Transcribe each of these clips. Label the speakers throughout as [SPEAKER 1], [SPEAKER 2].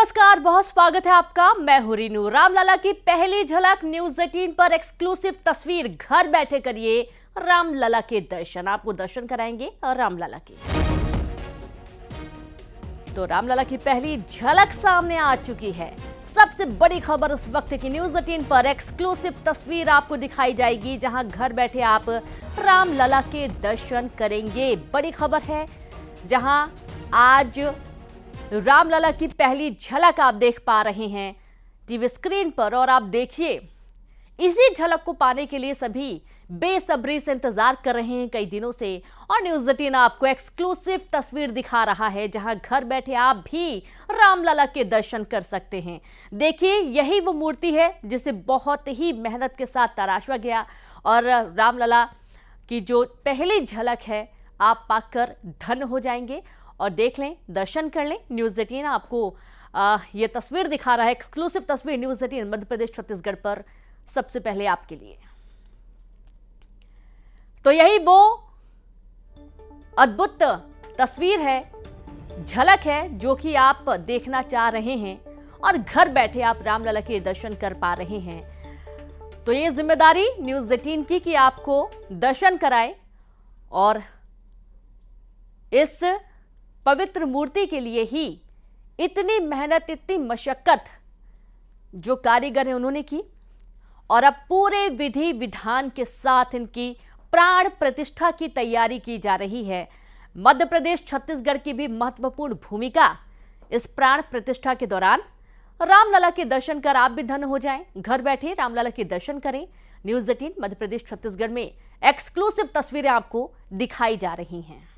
[SPEAKER 1] नमस्कार, बहुत स्वागत है आपका। मैं हूं रीनू। रामलला की पहली झलक न्यूज़ 18 पर एक्सक्लूसिव तस्वीर। घर बैठे करिए रामलला के दर्शन। आपको दर्शन कराएंगे रामलला के। तो रामलला की पहली झलक सामने आ चुकी है। सबसे बड़ी खबर इस वक्त की न्यूज़ 18 पर एक्सक्लूसिव तस्वीर आपको दिखाई जाएगी, जहां घर बैठे आप रामलला के दर्शन करेंगे। बड़ी खबर है, जहां आज रामलला की पहली झलक आप देख पा रहे हैं टीवी स्क्रीन पर। और आप देखिए, इसी झलक को पाने के लिए सभी बेसब्री से इंतजार कर रहे हैं कई दिनों से। और न्यूज़ 18 आपको एक्सक्लूसिव तस्वीर दिखा रहा है, जहां घर बैठे आप भी रामलला के दर्शन कर सकते हैं। देखिए, यही वो मूर्ति है जिसे बहुत ही मेहनत के साथ तराशा गया। और रामलला की जो पहली झलक है, आप पाकर धन्य हो जाएंगे। और देख लें, दर्शन कर लें। न्यूज़ 18 आपको ये तस्वीर दिखा रहा है, एक्सक्लूसिव तस्वीर न्यूज़ 18 मध्य प्रदेश छत्तीसगढ़ पर सबसे पहले आपके लिए। तो यही वो अद्भुत तस्वीर है, झलक है, जो कि आप देखना चाह रहे हैं और घर बैठे आप रामलला के दर्शन कर पा रहे हैं। तो ये जिम्मेदारी न्यूज़ 18 की कि आपको दर्शन कराए। और इस पवित्र मूर्ति के लिए ही इतनी मेहनत, इतनी मशक्कत जो कारीगर हैं उन्होंने की। और अब पूरे विधि विधान के साथ इनकी प्राण प्रतिष्ठा की तैयारी की जा रही है। मध्य प्रदेश छत्तीसगढ़ की भी महत्वपूर्ण भूमिका इस प्राण प्रतिष्ठा के दौरान। रामलला के दर्शन कर आप भी धन्य हो जाएं। घर बैठे रामलला के दर्शन करें। न्यूज़ 18 मध्य प्रदेश छत्तीसगढ़ में एक्सक्लूसिव तस्वीरें आपको दिखाई जा रही हैं।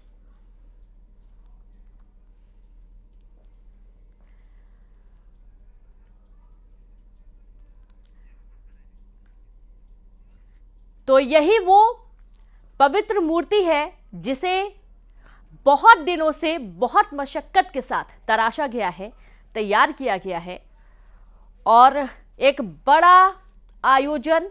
[SPEAKER 1] तो यही वो पवित्र मूर्ति है जिसे बहुत दिनों से बहुत मशक्कत के साथ तराशा गया है, तैयार किया गया है। और एक बड़ा आयोजन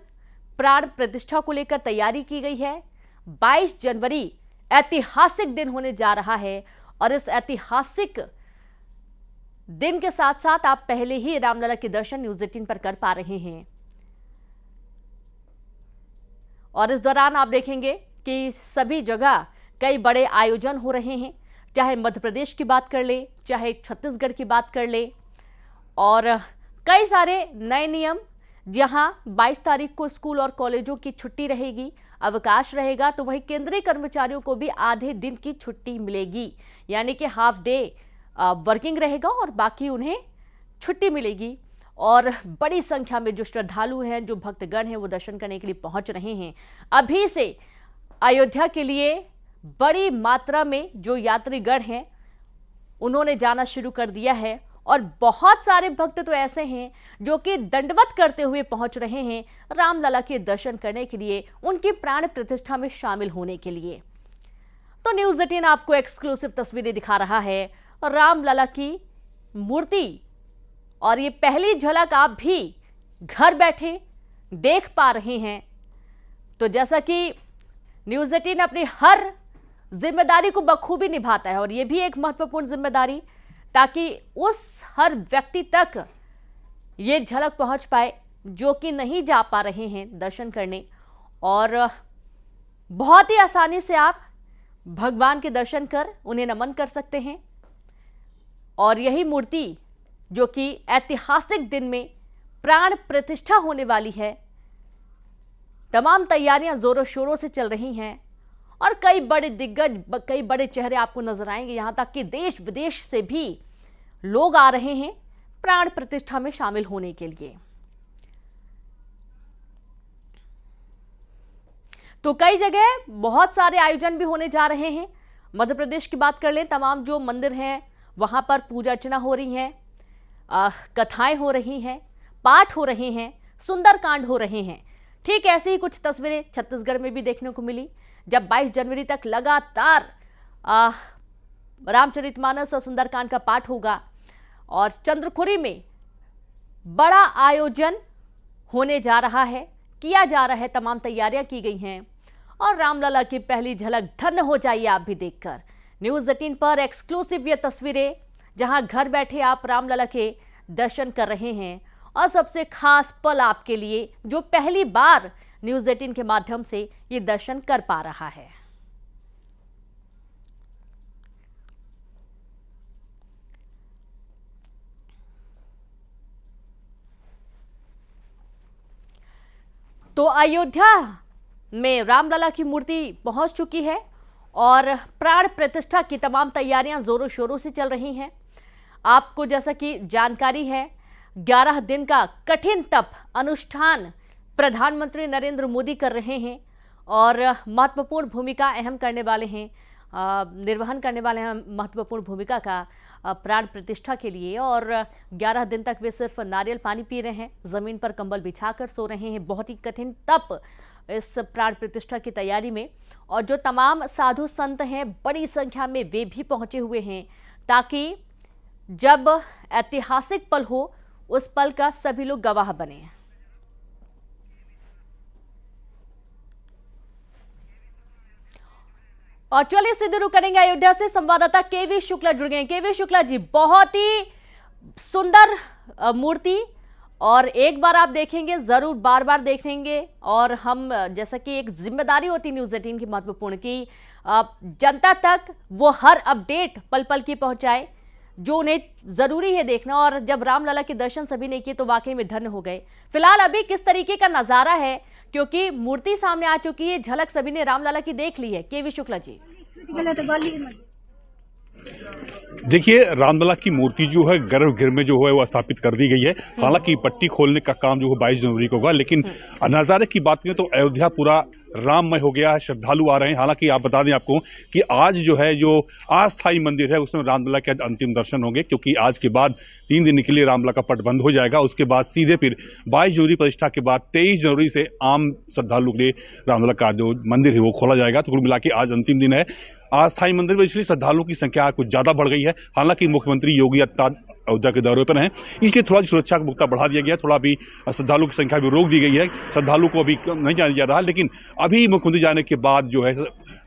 [SPEAKER 1] प्राण प्रतिष्ठा को लेकर तैयारी की गई है। 22 जनवरी ऐतिहासिक दिन होने जा रहा है। और इस ऐतिहासिक दिन के साथ साथ आप पहले ही रामलला के दर्शन न्यूज़ 18 पर कर पा रहे हैं। और इस दौरान आप देखेंगे कि सभी जगह कई बड़े आयोजन हो रहे हैं, चाहे मध्य प्रदेश की बात कर ले, चाहे छत्तीसगढ़ की बात कर ले। और कई सारे नए नियम, जहां 22 तारीख को स्कूल और कॉलेजों की छुट्टी रहेगी, अवकाश रहेगा, तो वहीं केंद्रीय कर्मचारियों को भी आधे दिन की छुट्टी मिलेगी। यानी कि हाफ डे वर्किंग रहेगा और बाकी उन्हें छुट्टी मिलेगी। और बड़ी संख्या में जो श्रद्धालु हैं, जो भक्तगण हैं, वो दर्शन करने के लिए पहुंच रहे हैं। अभी से अयोध्या के लिए बड़ी मात्रा में जो यात्रीगण हैं, उन्होंने जाना शुरू कर दिया है। और बहुत सारे भक्त तो ऐसे हैं जो कि दंडवत करते हुए पहुंच रहे हैं रामलला के दर्शन करने के लिए, उनकी प्राण प्रतिष्ठा में शामिल होने के लिए। तो न्यूज़ 18 आपको एक्सक्लूसिव तस्वीरें दिखा रहा है रामलला की मूर्ति। और ये पहली झलक आप भी घर बैठे देख पा रहे हैं। तो जैसा कि न्यूज़ 18 अपनी हर जिम्मेदारी को बखूबी निभाता है, और ये भी एक महत्वपूर्ण जिम्मेदारी, ताकि उस हर व्यक्ति तक ये झलक पहुंच पाए जो कि नहीं जा पा रहे हैं दर्शन करने। और बहुत ही आसानी से आप भगवान के दर्शन कर उन्हें नमन कर सकते हैं। और यही मूर्ति जो कि ऐतिहासिक दिन में प्राण प्रतिष्ठा होने वाली है, तमाम तैयारियां जोरों शोरों से चल रही हैं। और कई बड़े दिग्गज, कई बड़े चेहरे आपको नजर आएंगे। यहां तक कि देश विदेश से भी लोग आ रहे हैं प्राण प्रतिष्ठा में शामिल होने के लिए। तो कई जगह बहुत सारे आयोजन भी होने जा रहे हैं। मध्य प्रदेश की बात कर लें, तमाम जो मंदिर हैं वहां पर पूजा अर्चना हो रही है, कथाएं हो रही हैं, पाठ हो रहे हैं, सुंदरकांड हो रहे हैं। ठीक ऐसे ही कुछ तस्वीरें छत्तीसगढ़ में भी देखने को मिली, जब 22 जनवरी तक लगातार रामचरितमानस और सुंदरकांड का पाठ होगा। और चंद्रखुरी में बड़ा आयोजन होने जा रहा है, किया जा रहा है, तमाम तैयारियां की गई हैं। और रामलला की पहली झलक धन्य हो जाइए आप भी देखकर। न्यूज़ 18 पर एक्सक्लूसिव ये तस्वीरें, जहां घर बैठे आप रामलला के दर्शन कर रहे हैं और सबसे खास पल आपके लिए जो पहली बार न्यूज़ 18 के माध्यम से ये दर्शन कर पा रहा है। तो अयोध्या में रामलला की मूर्ति पहुंच चुकी है और प्राण प्रतिष्ठा की तमाम तैयारियां जोरों शोरों से चल रही हैं। आपको जैसा कि जानकारी है 11 दिन का कठिन तप अनुष्ठान प्रधानमंत्री नरेंद्र मोदी कर रहे हैं और महत्वपूर्ण भूमिका अहम करने वाले हैं, निर्वहन करने वाले हैं महत्वपूर्ण भूमिका का प्राण प्रतिष्ठा के लिए। और 11 दिन तक वे सिर्फ नारियल पानी पी रहे हैं, जमीन पर कंबल बिछाकर सो रहे हैं। बहुत ही कठिन तप इस प्राण प्रतिष्ठा की तैयारी में, और जो तमाम साधु संत हैं बड़ी संख्या में वे भी पहुंचे हुए हैं ताकि जब ऐतिहासिक पल हो उस पल का सभी लोग गवाह बने। और चलिए सीधे रुक करेंगे अयोध्या से, संवाददाता केवी शुक्ला जुड़ गए हैं। केवी शुक्ला जी, बहुत ही सुंदर मूर्ति, और एक बार आप देखेंगे जरूर बार बार देखेंगे। और हम जैसा कि एक जिम्मेदारी होती है न्यूज़ 18 की महत्वपूर्ण की जनता तक वो हर अपडेट पल पल की पहुंचाए जो उन्हें जरूरी है देखना। और जब रामलला के दर्शन सभी ने किए तो वाकई में धन्य हो गए। फिलहाल अभी किस तरीके का नजारा है, क्योंकि मूर्ति सामने आ चुकी है, झलक सभी ने रामलला की देख ली है। केवी शुक्ला जी,
[SPEAKER 2] देखिए रामलला की मूर्ति जो है गर्भगृह में जो है वो स्थापित कर दी गई है। हालांकि पट्टी खोलने का काम जो है 22 जनवरी को होगा, लेकिन नजारे की बात करें तो अयोध्या पूरा राममय हो गया है। श्रद्धालु आ रहे हैं। हालांकि आप बता दें आपको कि आज जो है जो अस्थायी मंदिर है उसमें रामलला के अंतिम दर्शन होंगे, क्योंकि आज के बाद 3 दिन के लिए रामलला का पट बंद हो जाएगा। उसके बाद सीधे फिर 22 जनवरी प्रतिष्ठा के बाद 23 जनवरी से आम श्रद्धालु के लिए रामलला का जो मंदिर है वो खोला जाएगा। तो कुल मिला के आज अंतिम दिन है अस्थायी मंदिर में, इसलिए श्रद्धालुओं की संख्या कुछ ज्यादा बढ़ गई है। हालांकि मुख्यमंत्री योगी आदित्यनाथ अयोध्या के दौरे पर हैं, इसलिए थोड़ा सुरक्षा का पुख्ता बढ़ा दिया गया। थोड़ा भी श्रद्धालुओं की संख्या भी रोक दी गई है। श्रद्धालु को अभी नहीं जाने जा रहा, लेकिन अभी मुख्यमंत्री जाने के बाद जो है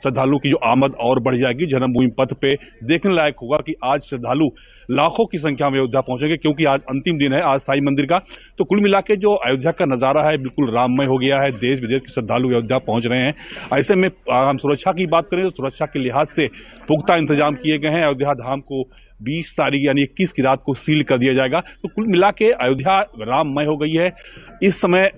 [SPEAKER 2] श्रद्धालुओं की जो आमद और बढ़ जाएगी। जन्मभूमि पथ पे देखने लायक होगा कि आज श्रद्धालु लाखों की संख्या में अयोध्या पहुंचेंगे, क्योंकि आज अंतिम दिन है अस्थायी मंदिर का। तो कुल मिला के जो अयोध्या का नजारा है बिल्कुल राममय हो गया है। देश विदेश के श्रद्धालु अयोध्या पहुंच रहे हैं। ऐसे में हम सुरक्षा की बात करें तो सुरक्षा के लिहाज से पुख्ता इंतजाम किए गए हैं। अयोध्या धाम को 20 तारीख यानी 21 की रात को सील कर दिया जाएगा। तो कुल मिला के अयोध्या राममय हो गई है। इस समय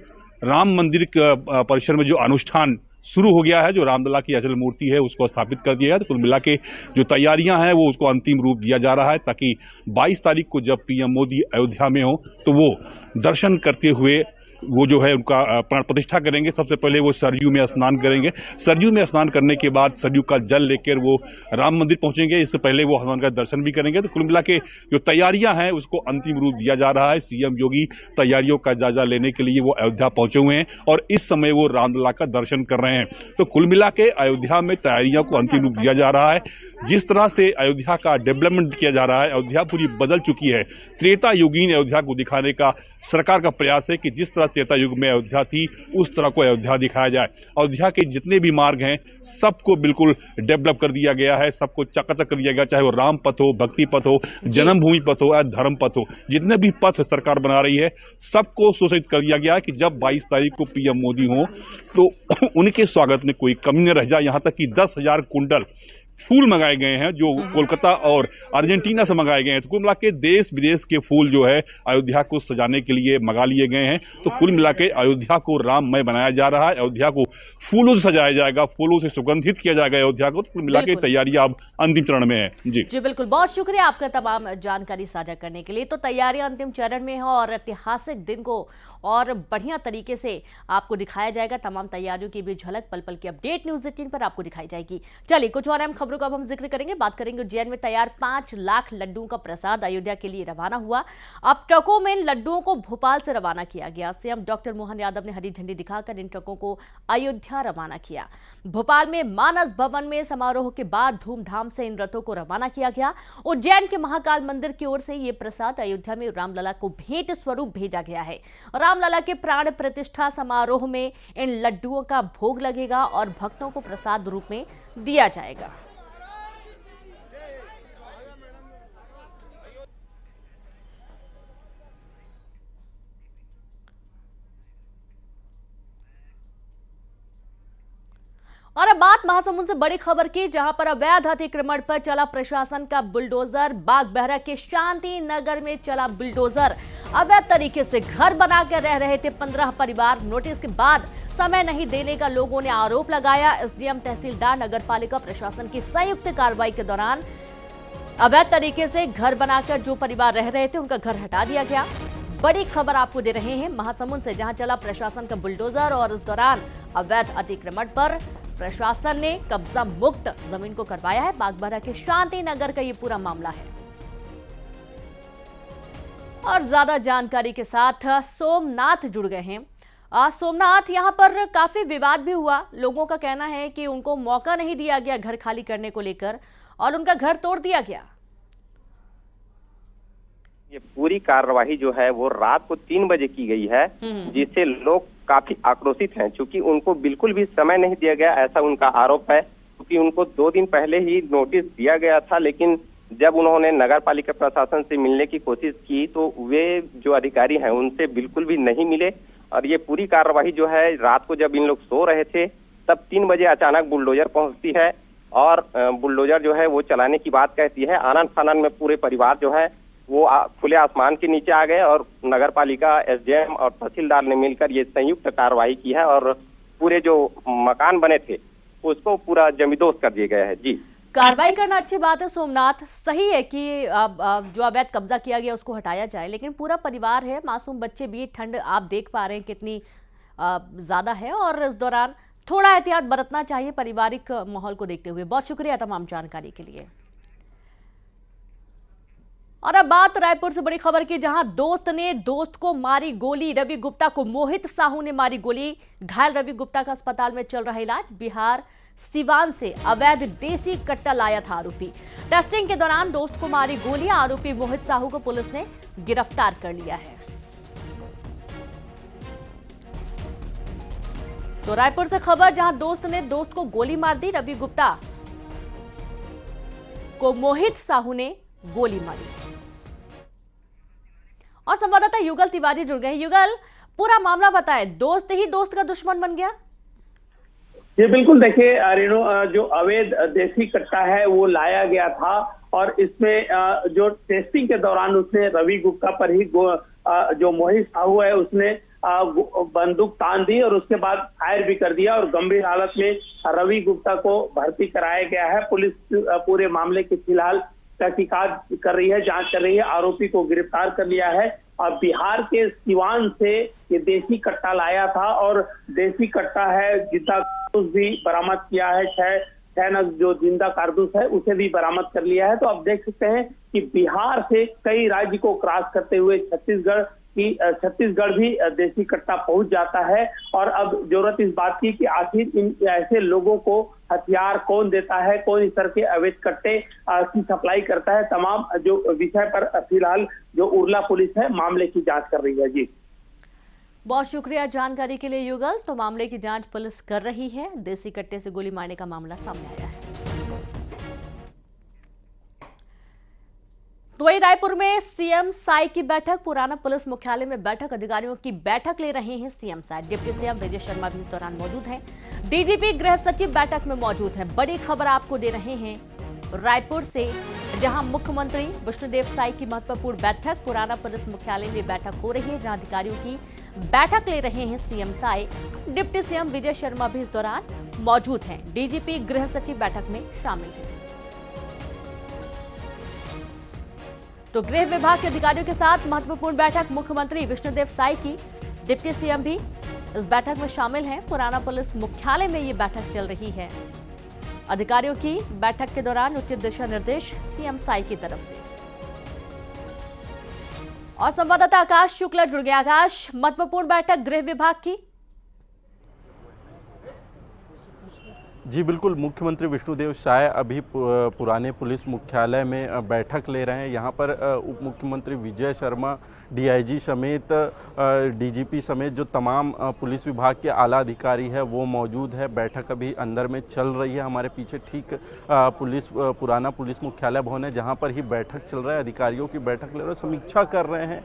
[SPEAKER 2] राम मंदिर परिसर में जो अनुष्ठान शुरू हो गया है, जो रामलला की अचल मूर्ति है उसको स्थापित कर दिया है। तो कुल मिला के जो तैयारियां हैं वो उसको अंतिम रूप दिया जा रहा है, ताकि 22 तारीख को जब पीएम मोदी अयोध्या में हो तो वो दर्शन करते हुए वो जो है उनका प्राण प्रतिष्ठा करेंगे। सबसे पहले वो सरयू में स्नान करेंगे। सरयू में स्नान करने के बाद सरयू का जल लेकर वो राम मंदिर पहुंचेंगे। इससे पहले वो हनुमान का दर्शन भी करेंगे। तो कुल मिला के जो तैयारियां हैं उसको अंतिम रूप दिया जा रहा है। सीएम योगी तैयारियों का जायजा लेने के लिए वो अयोध्या पहुंचे हुए हैं और इस समय वो रामलला का दर्शन कर रहे हैं। तो कुल मिला के अयोध्या में तैयारियों को अंतिम रूप दिया जा रहा है। जिस तरह से अयोध्या का डेवलपमेंट किया जा रहा है, अयोध्या पूरी बदल चुकी है। त्रेता युगीन अयोध्या को दिखाने का सरकार का प्रयास है कि जिस तरह त्रेता युग में अयोध्या थी उस तरह को अयोध्या दिखाया जाए। अयोध्या के जितने भी मार्ग हैं सबको बिल्कुल डेवलप कर दिया गया है, सबको चकाचक कर दिया गया, चाहे वो राम पथ हो, भक्ति पथ हो, जन्मभूमि पथ हो या धर्म पथ हो। जितने भी पथ सरकार बना रही है सबको सुसज्जित कर दिया गया है कि जब 22 तारीख को पीएम मोदी हो तो उनके स्वागत में कोई कमी न रह जाए। यहां तक कि 10,000 कुंटल फूल मंगाए गए हैं जो कोलकाता और अर्जेंटीना से मंगाए गए हैं। तो कुल मिला के देश विदेश के फूल जो है अयोध्या को सजाने के लिए मंगा लिए गए हैं। तो कुल मिला के अयोध्या को राममय बनाया जा रहा है। अयोध्या को फूलों से सजाया जाएगा, फूलों से सुगंधित किया जाएगा अयोध्या को। तो कुल मिला के तैयारियां अब अंतिम चरण में है। जी
[SPEAKER 1] बिल्कुल, बहुत शुक्रिया आपका तमाम जानकारी साझा करने के लिए। तो तैयारियां अंतिम चरण में है और ऐतिहासिक दिन को और बढ़िया तरीके से आपको दिखाया जाएगा। तमाम तैयारियों की भी झलक पल पल की अपडेट न्यूज़ 18 पर आपको दिखाई जाएगी। चलिए कुछ और अहम खबरों का अब हम जिक्र करेंगे। बात करेंगे उज्जैन में तैयार 5 लाख लड्डुओं का प्रसाद अयोध्या के लिए रवाना हुआ। अब ट्रकों में इन लड्डुओं को भोपाल से रवाना किया गया। सीएम डॉक्टर मोहन यादव ने हरी झंडी दिखाकर इन ट्रकों को अयोध्या रवाना किया। भोपाल में मानस भवन में समारोह के बाद धूमधाम से इन रथों को रवाना किया गया। उज्जैन के महाकाल मंदिर की ओर से ये प्रसाद अयोध्या में रामलला को भेंट स्वरूप भेजा गया है। रामलला के प्राण प्रतिष्ठा समारोह में इन लड्डुओं का भोग लगेगा और भक्तों को प्रसाद रूप में दिया जाएगा। और अब बात महासमुंद से बड़ी खबर की, जहां पर अवैध अतिक्रमण पर चला प्रशासन का बुलडोजर। बागबाहरा के शांति नगर में चला बुलडोजर। अवैध तरीके से घर बनाकर रह रहे थे 15 परिवार। नोटिस के बाद समय नहीं देने का लोगों ने आरोप लगाया। एसडीएम, तहसीलदार, नगरपालिका प्रशासन की संयुक्त कार्रवाई के दौरान अवैध तरीके से घर बनाकर जो परिवार रह रहे थे उनका घर हटा दिया गया। बड़ी खबर आपको दे रहे हैं महासमुंद से, जहां चला प्रशासन का बुलडोजर और इस दौरान अवैध अतिक्रमण पर प्रशासन ने कब्जा मुक्त जमीन को करवाया है। बागबाहरा के शांति नगर का ये पूरा मामला है। और ज्यादा जानकारी के साथ सोमनाथ जुड़ गए हैं। सोमनाथ, यहां पर काफी विवाद भी हुआ। लोगों का कहना है कि उनको मौका नहीं दिया गया घर खाली करने को लेकर और उनका घर तोड़ दिया गया।
[SPEAKER 3] ये पूरी कार्यवाही जो है वो रात को 3 बजे की गई है, जिससे लोग काफी आक्रोशित हैं, क्योंकि उनको बिल्कुल भी समय नहीं दिया गया, ऐसा उनका आरोप है। क्योंकि उनको 2 दिन पहले ही नोटिस दिया गया था, लेकिन जब उन्होंने नगर पालिका प्रशासन से मिलने की कोशिश की तो वे जो अधिकारी हैं उनसे बिल्कुल भी नहीं मिले। और ये पूरी कार्यवाही जो है, रात को जब इन लोग सो रहे थे तब 3 बजे अचानक बुलडोजर पहुंचती है और बुलडोजर जो है वो चलाने की बात कहती है। आनन फानन में पूरे परिवार जो है वो खुले आसमान के नीचे आ गए और नगर पालिका, एसडीएम और तहसीलदार ने मिलकर ये संयुक्त कार्रवाई की है और पूरे जो मकान बने थे उसको पूरा जमींदोज कर दिए गए हैं। जी,
[SPEAKER 1] कार्रवाई करना अच्छी बात है सोमनाथ, सही है कि जो अवैध कब्जा किया गया उसको हटाया जाए, लेकिन पूरा परिवार है, मासूम बच्चे भी, ठंड आप देख पा रहे हैं कितनी ज्यादा है और इस दौरान थोड़ा एहतियात बरतना चाहिए पारिवारिक माहौल को देखते हुए। बहुत शुक्रिया तमाम जानकारी के लिए। और अब बात रायपुर से बड़ी खबर की, जहां दोस्त ने दोस्त को मारी गोली। रवि गुप्ता को मोहित साहू ने मारी गोली। घायल रवि गुप्ता का अस्पताल में चल रहा इलाज। बिहार सिवान से अवैध देसी कट्टा लाया था आरोपी। टेस्टिंग के दौरान दोस्त को मारी गोली। आरोपी मोहित साहू को पुलिस ने गिरफ्तार कर लिया है। तो रायपुर से खबर, जहां दोस्त ने दोस्त को गोली मार दी। रवि गुप्ता को मोहित साहू ने गोली मारी। और संवाददाता युगल तिवारी जुड़ गए। युगल, पूरा मामला बताए, दोस्त ही दोस्त का दुश्मन बन गया?
[SPEAKER 4] ये बिल्कुल, देखिए रेणु, जो अवैध देसी कट्टा है वो लाया गया था और इसमें जो टेस्टिंग के दौरान उसने रवि गुप्ता पर ही जो मोहित साहू है उसने बंदूक तान दी और उसके बाद फायर भी कर दिया और गंभीर हालत में रवि गुप्ता को भर्ती कराया गया है। पुलिस पूरे मामले की फिलहाल तहकीकात कर रही है, जांच कर रही है। आरोपी को गिरफ्तार कर लिया है और बिहार के सिवान से ये देसी कट्टा लाया था और देसी कट्टा है, जिंदा कारतूस भी बरामद किया है। 6 नग जो जिंदा कारतूस है उसे भी बरामद कर लिया है। तो अब देख सकते हैं कि बिहार से कई राज्य को क्रॉस करते हुए छत्तीसगढ़ भी देसी कट्टा पहुंच जाता है। और अब जरूरत इस बात की कि आखिर इन ऐसे लोगों को हथियार कौन देता है, कौन इस तरह के अवैध कट्टे की सप्लाई करता है, तमाम जो विषय पर फिलहाल जो उरला पुलिस है मामले की जांच कर रही है। जी,
[SPEAKER 1] बहुत शुक्रिया जानकारी के लिए युगल। तो मामले की जांच पुलिस कर रही है। देसी कट्टे से गोली मारने का मामला सामने आया है। तो वही रायपुर में सीएम साई की बैठक। पुराना पुलिस मुख्यालय में बैठक, अधिकारियों की बैठक ले रहे हैं CM Sai. Deputy CM Vijay Sharma भी इस दौरान मौजूद हैं। डीजीपी, गृह सचिव बैठक में मौजूद हैं। बड़ी खबर आपको दे रहे हैं रायपुर से, जहां मुख्यमंत्री विष्णुदेव साई की महत्वपूर्ण बैठक। पुराना पुलिस मुख्यालय में बैठक हो रही है, जहां अधिकारियों की बैठक ले रहे हैं CM Sai. Deputy CM Vijay Sharma भी इस दौरान मौजूद हैं। डीजीपी, गृह सचिव बैठक में शामिल हैं। तो गृह विभाग के अधिकारियों के साथ महत्वपूर्ण बैठक मुख्यमंत्री विष्णुदेव साई की। डिप्टी सीएम भी इस बैठक में शामिल हैं। पुराना पुलिस मुख्यालय में ये बैठक चल रही है। अधिकारियों की बैठक के दौरान उचित दिशा निर्देश सीएम साई की तरफ से। और संवाददाता आकाश शुक्ला जुड़ गया। आकाश, महत्वपूर्ण बैठक गृह विभाग की।
[SPEAKER 5] जी बिल्कुल, मुख्यमंत्री विष्णुदेव साय अभी पुराने पुलिस मुख्यालय में बैठक ले रहे हैं। यहाँ पर उप मुख्यमंत्री विजय शर्मा, डीआईजी समेत डीजीपी समेत जो तमाम पुलिस विभाग के आला अधिकारी है वो मौजूद है। बैठक अभी अंदर में चल रही है। हमारे पीछे ठीक पुराना पुलिस मुख्यालय भवन है जहाँ पर ही बैठक चल रहा है। अधिकारियों की बैठक ले रहे हैं, समीक्षा कर रहे हैं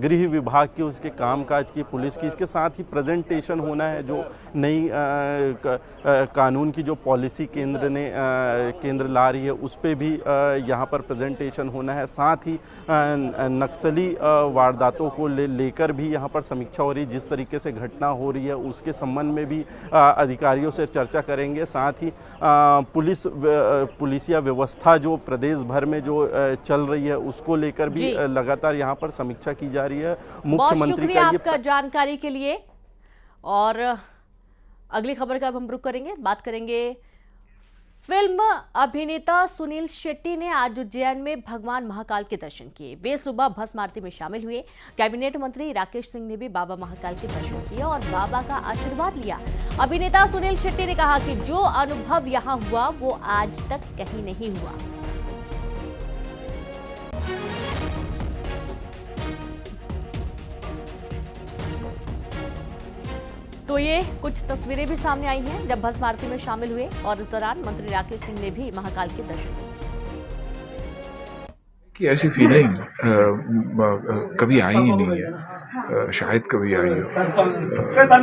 [SPEAKER 5] गृह विभाग की, उसके कामकाज की, पुलिस की। इसके साथ ही प्रेजेंटेशन होना है जो नई कानून की जो पॉलिसी केंद्र ला रही है उस पे भी यहाँ पर प्रेजेंटेशन होना है। साथ ही नक्सली वारदातों को लेकर भी यहाँ पर समीक्षा हो रही है। जिस तरीके से घटना हो रही है उसके संबंध में भी अधिकारियों से चर्चा करेंगे। साथ ही पुलिसिया व्यवस्था जो प्रदेश भर में जो चल रही है उसको लेकर भी लगातार यहाँ पर समीक्षा की जा रही है।
[SPEAKER 1] मुख्यमंत्री का आपका जानकारी के लिए। और अगली खबर का अब हम रुख करेंगे, बात करेंगे। फिल्म अभिनेता सुनील शेट्टी ने आज उज्जैन में भगवान महाकाल के दर्शन किए। वे सुबह भस्म आरती में शामिल हुए। कैबिनेट मंत्री राकेश सिंह ने भी बाबा महाकाल के दर्शन किए और बाबा का आशीर्वाद लिया। अभिनेता सुनील शेट्टी ने कहा कि जो अनुभव यहां हुआ वो आज तक कहीं नहीं हुआ। तो ये कुछ तस्वीरें भी सामने आई हैं जब भस्म आरती में शामिल हुए और इस दौरान मंत्री राकेश सिंह ने भी महाकाल के दर्शन किए।
[SPEAKER 6] कि ऐसी फीलिंग कभी आई ही नहीं है, शायद कभी आई हो।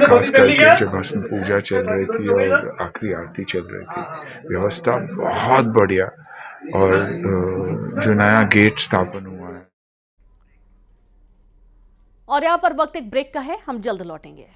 [SPEAKER 6] खास करके जब भस्म पूजा चल रही थी और आखिरी आरती चल रही थी, व्यवस्था बहुत बढ़िया और जो नया गेट स्थापन हुआ है।
[SPEAKER 1] और यहाँ पर वक्त एक ब्रेक का है, हम जल्द लौटेंगे।